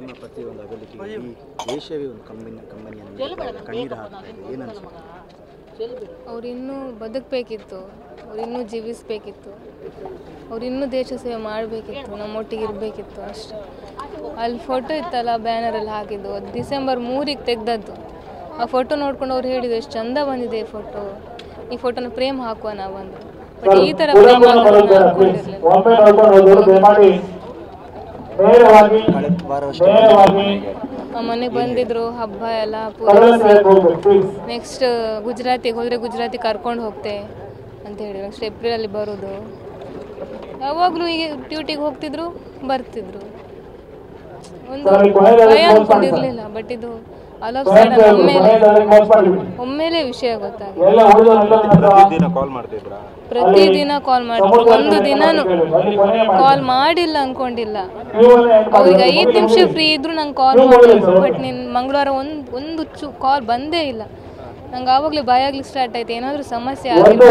ನಿಮ್ಮ ಪತಿ ಒಂದು ಅಗಲಿಕೆಗೆ ಈ ದೇಶವೇ ಒಂದು ಕಂಬನಿಯನ್ನು ಕಣ್ಣೀರು ಹಾಕ್ತಾ ಇದೆ. ಏನು ಅನ್ಸುತ್ತೆ? ಅವರಿನ್ನೂ ಬದುಕಬೇಕಿತ್ತು, ಅವರಿನ್ನೂ ಜೀವಿಸಬೇಕಿತ್ತು, ಅವರಿನ್ನೂ ದೇಶ ಸೇವೆ ಮಾಡಬೇಕಿತ್ತು, ನಮ್ಮೊಟ್ಟಿಗೆ ಇರಬೇಕಿತ್ತು ಅಷ್ಟೇ. ಅಲ್ಲಿ ಫೋಟೋ ಇತ್ತಲ್ಲ ಬ್ಯಾನರಲ್ಲಿ ಹಾಕಿದ್ದು, ಅದು ಡಿಸೆಂಬರ್ 3ಗೆ ತೆಗ್ದದ್ದು. ಆ ಫೋಟೋ ನೋಡ್ಕೊಂಡು ಅವ್ರು ಹೇಳಿದ್ರು ಎಷ್ಟು ಚಂದ ಬಂದಿದೆ ಈ ಫೋಟೋ, ಈ ಫೋಟೋನ ಪ್ರೇಮ್ ಹಾಕುವ ನಾವೊಂದು. ಬಟ್ ಈ ಥರ ಪ್ರೇಮ್ ಮನೆಗೆ ಬಂದಿದ್ರು, ಹಬ್ಬ ಎಲ್ಲ ಪೂರೈಸಿ ನೆಕ್ಸ್ಟ್ ಗುಜರಾತಿಗೆ ಹೋದರೆ ಗುಜರಾತಿ ಕರ್ಕೊಂಡು ಹೋಗ್ತೆ ಅಂತ ಹೇಳಿ ನೆಕ್ಸ್ಟ್ ಏಪ್ರಿಲಲ್ಲಿ ಬರೋದು. ಯಾವಾಗಲೂ ಈಗ ಡ್ಯೂಟಿಗೆ ಹೋಗ್ತಿದ್ರು ಬರ್ತಿದ್ರು. ಒಂದು ಭಯ ಅಂದ್ಕೊಂಡಿರಲಿಲ್ಲ. ಬಟ್ ಇದು ಆಲ್ ಆಫ್ ಸಡನ್ ಒಮ್ಮೆಲೆ ವಿಷಯ ಗೊತ್ತಾಗಿದೆ. ಪ್ರತಿದಿನ ಕಾಲ್ ಮಾಡ್ತಿದ್ರು, ಒಂದು ದಿನನೂ ಕಾಲ್ ಮಾಡಿಲ್ಲ ಅಂದ್ಕೊಂಡಿಲ್ಲ. ಅವ್ರಿಗೆ 5 ನಿಮಿಷ ಫ್ರೀ ಇದ್ರು ನಂಗೆ ಕಾಲ್ ಮಾಡಿದ್ರು. ಬಟ್ ಮಂಗಳವಾರ ಒಂದು ಕಾಲ್ ಬಂದೇ ಇಲ್ಲ. ನಂಗೆ ಆವಾಗಲೇ ಭಯ ಆಗ್ಲಿಕ್ಕೆ ಸ್ಟಾರ್ಟ್ ಆಯ್ತು, ಏನಾದರೂ ಸಮಸ್ಯೆ ಆಗಿದೆ.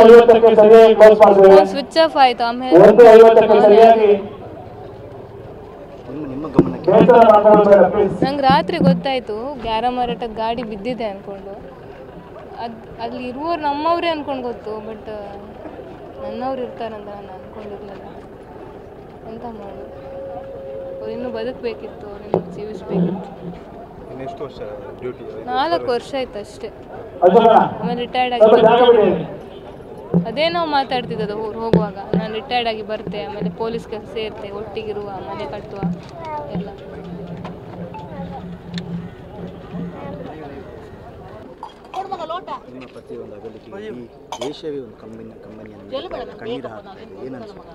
ಸ್ವಿಚ್ ಆಫ್ ಆಯ್ತು. ಆಮೇಲೆ ನಂಗೆ ರಾತ್ರಿ ಗೊತ್ತಾಯ್ತು ಗ್ಯಾರಮರಟದ ಗಾಡಿ ಬಿದ್ದಿದೆ ಅಂದ್ಕೊಂಡು. ಅಲ್ಲಿ ಇರುವವ್ರು ನಮ್ಮವ್ರೇ ಅಂದ್ಕೊಂಡು ಗೊತ್ತು. ಬಟ್ ನನ್ನವ್ರು ಇರ್ತಾರಂತ ನಾನು ಅಂದ್ಕೊಂಡಿರ್ಲಿಲ್ಲ. ಎಂತ ಮಾಡೋದು, ಅವ್ರು ಇನ್ನೂ ಬದುಕಬೇಕಿತ್ತು, ಅವ್ರು ಇನ್ನೂ ಜೀವಿಸ್ಬೇಕಿತ್ತು. 4 ವರ್ಷ ಆಯ್ತು ಅಷ್ಟೇ. ಆಮೇಲೆ ರಿಟೈರ್ಡ್ ಆಗಿ ಅದೇ ನಾವು ಮಾತಾಡ್ತಿದ್ದದು ಹೋಗುವಾಗ, ನಾನು ರಿಟೈರ್ಡ್ ಆಗಿ ಬರ್ತೆ, ಆಮೇಲೆ ಪೊಲೀಸ್ ಕೆಲಸ ಸೇರ್ತೆ, ಒಟ್ಟಿಗಿರುವ, ಮನೆ ಕಟ್ಟುವ ಎಲ್ಲ. ನಿಮ್ಮ ಪತಿ ಒಂದು ಅಗಲಿಕೆಗೆ ಈ ದೇಶವೇ ಒಂದು ಕಂಬನಿಯನ್ನು ಕಣ್ಣೀರು ಹಾಕ್ತಾ ಇದೆ. ಏನು ಅನ್ಸುತ್ತೆ?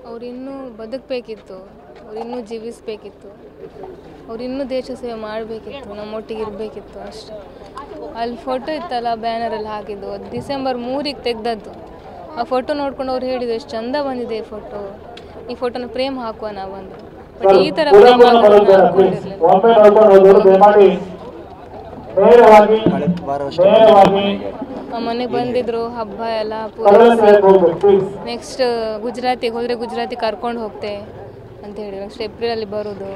ಅವರಿನ್ನೂ ಬದುಕಬೇಕಿತ್ತು, ಅವರಿನ್ನೂ ಜೀವಿಸಬೇಕಿತ್ತು, ಅವರಿನ್ನೂ ದೇಶ ಸೇವೆ ಮಾಡಬೇಕಿತ್ತು, ನಮ್ಮೊಟ್ಟಿಗೆ ಇರಬೇಕಿತ್ತು ಅಷ್ಟೇ. ಅಲ್ಲಿ ಫೋಟೋ ಇತ್ತಲ್ಲ ಬ್ಯಾನರಲ್ಲಿ ಹಾಕಿದ್ದು, ಅದು ಡಿಸೆಂಬರ್ 3ಗೆ ತೆಗ್ದದ್ದು. ಆ ಫೋಟೋ ನೋಡ್ಕೊಂಡು ಅವ್ರು ಹೇಳಿದ್ರು ಎಷ್ಟು ಚಂದ ಬಂದಿದೆ ಈ ಫೋಟೋ, ಈ ಫೋಟೋನ ಪ್ರೇಮ್ ಹಾಕುವ ನಾವೊಂದು. ಬಟ್ ಈ ಥರ ಪ್ರೇಮ್ ಮನೆಗೆ ಬಂದಿದ್ರು, ಹಬ್ಬ ಎಲ್ಲ ಪೂರೈಸಿ ನೆಕ್ಸ್ಟ್ ಗುಜರಾತಿಗೆ ಹೋದರೆ ಗುಜರಾತಿ ಕರ್ಕೊಂಡು ಹೋಗ್ತೆ ಅಂತ ಹೇಳಿ ನೆಕ್ಸ್ಟ್ ಏಪ್ರಿಲಲ್ಲಿ ಬರೋದು.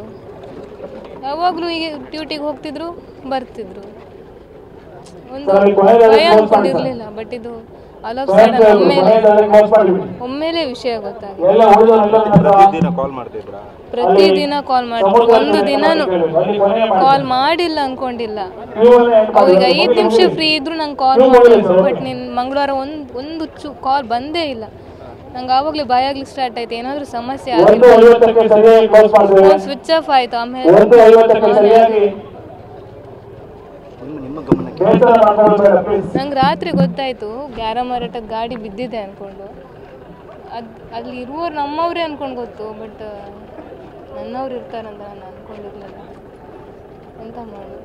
ಯಾವಾಗಲೂ ಈಗ ಡ್ಯೂಟಿಗೆ ಹೋಗ್ತಿದ್ರು ಬರ್ತಿದ್ರು. ಒಂದು ಭಯ ಅಂದ್ಕೊಂಡಿರಲಿಲ್ಲ. ಬಟ್ ಇದು ಆಲ್ ಆಫ್ ಸಡನ್ ಒಮ್ಮೆಲೆ ವಿಷಯ ಗೊತ್ತಾಗಿದೆ. ಪ್ರತಿದಿನ ಕಾಲ್ ಮಾಡ್ತಿದ್ರು, ಒಂದು ದಿನನೂ ಕಾಲ್ ಮಾಡಿಲ್ಲ ಅಂದ್ಕೊಂಡಿಲ್ಲ. ಅವ್ರಿಗೆ 5 ನಿಮಿಷ ಫ್ರೀ ಇದ್ರು ನಂಗೆ ಕಾಲ್ ಮಾಡಿದ್ರು. ಬಟ್ ಮಂಗಳವಾರ ಒಂದು ಕಾಲ್ ಬಂದೇ ಇಲ್ಲ. ನಂಗೆ ಆವಾಗಲೇ ಭಯ ಆಗ್ಲಿಕ್ಕೆ ಸ್ಟಾರ್ಟ್ ಆಯ್ತು, ಏನಾದರೂ ಸಮಸ್ಯೆ ಆಗಿದೆ. ಸ್ವಿಚ್ ಆಫ್ ಆಯ್ತು. ಆಮೇಲೆ ನಂಗೆ ರಾತ್ರಿ ಗೊತ್ತಾಯ್ತು ಗ್ಯಾರಮರಟದ ಗಾಡಿ ಬಿದ್ದಿದೆ ಅಂದ್ಕೊಂಡು. ಅಲ್ಲಿ ಇರುವವ್ರು ನಮ್ಮವ್ರೇ ಅಂದ್ಕೊಂಡು ಗೊತ್ತು. ಬಟ್ ನನ್ನವ್ರು ಇರ್ತಾರಂತ ನಾನು ಅಂದ್ಕೊಂಡಿರ್ಲಿಲ್ಲ. ಎಂತ ಮಾಡೋದು,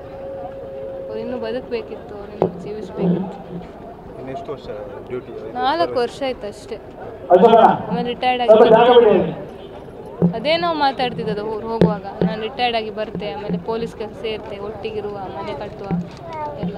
ಅವ್ರು ಇನ್ನೂ ಬದುಕಬೇಕಿತ್ತು, ಅವ್ರು ಇನ್ನೂ ಜೀವಿಸ್ಬೇಕಿತ್ತು. 4 ವರ್ಷ ಆಯ್ತು ಅಷ್ಟೇ. ಆಮೇಲೆ ರಿಟೈರ್ಡ್ ಆಗಿ ಅದೇ ನಾವು ಮಾತಾಡ್ತಿದ್ದದು ಹೋಗುವಾಗ, ನಾನು ರಿಟೈರ್ಡ್ ಆಗಿ ಬರ್ತೆ, ಆಮೇಲೆ ಪೊಲೀಸ್ ಕೆಲಸ ಸೇರ್ತೆ, ಒಟ್ಟಿಗಿರುವ, ಮನೆ ಕಟ್ಟುವ ಎಲ್ಲ.